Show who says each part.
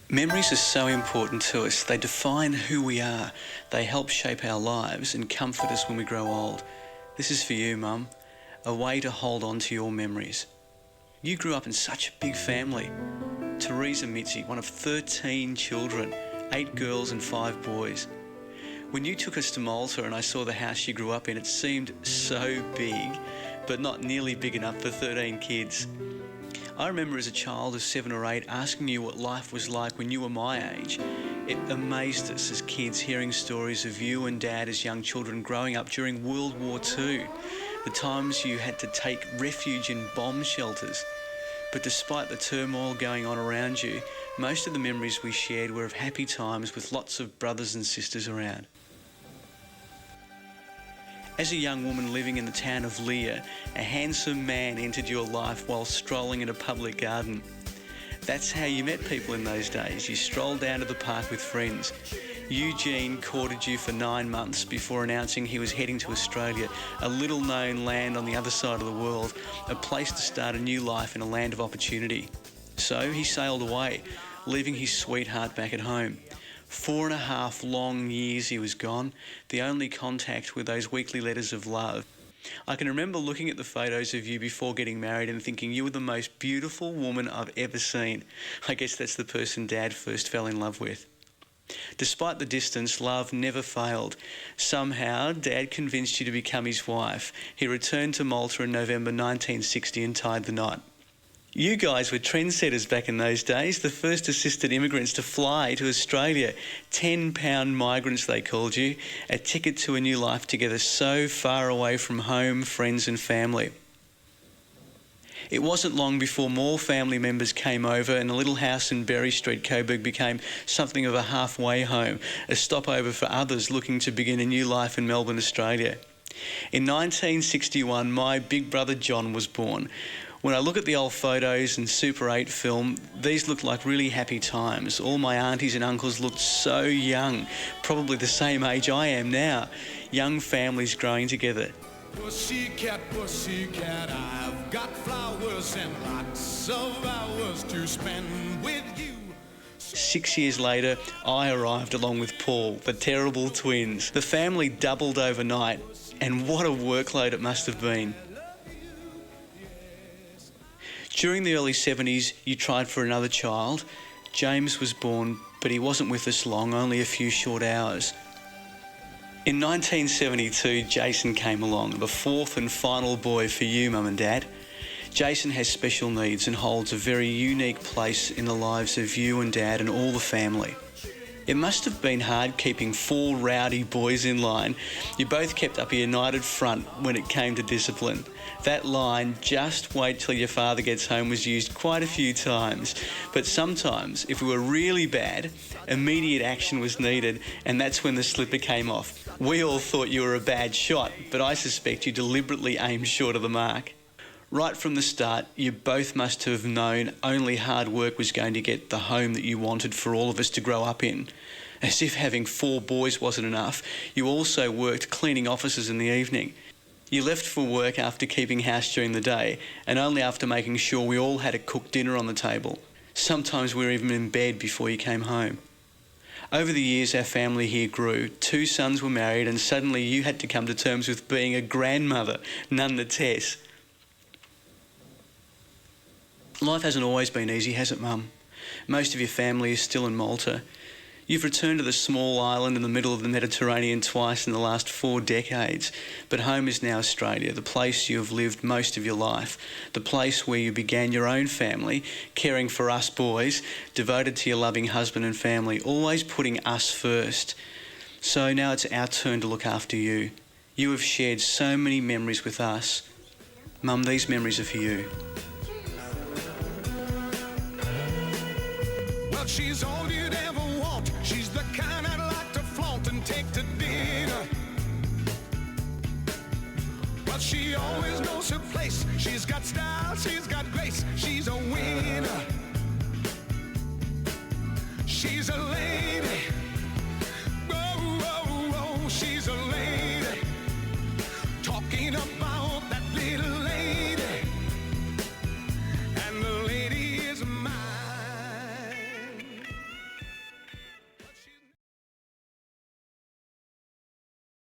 Speaker 1: Memories are so important to us. They define who we are. They help shape our lives and comfort us when we grow old. This is for you, Mum. A way to hold on to your memories. You grew up in such a big family. Teresa Mitzi, one of 13 children, 8 girls and 5 boys. When you took us to Malta and I saw the house you grew up in, it seemed so big, but not nearly big enough for 13 kids. I remember as a child of 7 or 8 asking you what life was like when you were my age. It amazed us as kids hearing stories of you and Dad as young children growing up during World War II, the times you had to take refuge in bomb shelters. But despite the turmoil going on around you, most of the memories we shared were of happy times with lots of brothers and sisters around. As a young woman living in the town of Lear, a handsome man entered your life while strolling in a public garden. That's how you met people in those days. You strolled down to the park with friends. Eugene courted you for 9 months before announcing he was heading to Australia, a little-known land on the other side of the world, a place to start a new life in a land of opportunity. So he sailed away, leaving his sweetheart back at home. 4.5 long years he was gone, the only contact were those weekly letters of love. I can remember looking at the photos of you before getting married and thinking you were the most beautiful woman I've ever seen. I guess that's the person Dad first fell in love with. Despite the distance, love never failed. Somehow, Dad convinced you to become his wife. He returned to Malta in November 1960 and tied the knot. You guys were trendsetters back in those days, the first assisted immigrants to fly to Australia. 10-pound migrants, they called you, a ticket to a new life together so far away from home, friends and family. It wasn't long before more family members came over and the little house in Berry Street, Coburg, became something of a halfway home, a stopover for others looking to begin a new life in Melbourne, Australia. In 1961, my big brother John was born. When I look at the old photos and Super 8 film, these look like really happy times. All my aunties and uncles looked so young, probably the same age I am now. Young families growing together.
Speaker 2: Pussycat, pussycat, I've got flowers and lots of hours to spend with you.
Speaker 1: 6 years later, I arrived along with Paul, the terrible twins. The family doubled overnight, and what a workload it must have been. During the early 70s, you tried for another child. James was born, but he wasn't with us long, only a few short hours. In 1972, Jason came along, the 4th and final boy for you, Mum and Dad. Jason has special needs and holds a very unique place in the lives of you and Dad and all the family. It must have been hard keeping 4 rowdy boys in line. You both kept up a united front when it came to discipline. That line, "just wait till your father gets home," was used quite a few times. But sometimes, if we were really bad, immediate action was needed, and that's when the slipper came off. We all thought you were a bad shot, but I suspect you deliberately aimed short of the mark. Right from the start, you both must have known only hard work was going to get the home that you wanted for all of us to grow up in. As if having 4 boys wasn't enough, you also worked cleaning offices in the evening. You left for work after keeping house during the day, and only after making sure we all had a cooked dinner on the table. Sometimes we were even in bed before you came home. Over the years, our family here grew. 2 sons were married, and suddenly you had to come to terms with being a grandmother, none the Tess. Life hasn't always been easy, has it, Mum? Most of your family is still in Malta. You've returned to the small island in the middle of the Mediterranean twice in the last 4 decades, but home is now Australia, the place you have lived most of your life, the place where you began your own family, caring for us boys, devoted to your loving husband and family, always putting us first. So now it's our turn to look after you. You have shared so many memories with us. Mum, these memories are for you.
Speaker 2: Well, she's all you'd ever want. She's the kind I'd like to flaunt and take to dinner. But she always knows her place. She's got style, she's got grace. She's a winner. She's a lady. Oh, oh, oh, she's a lady. Talking about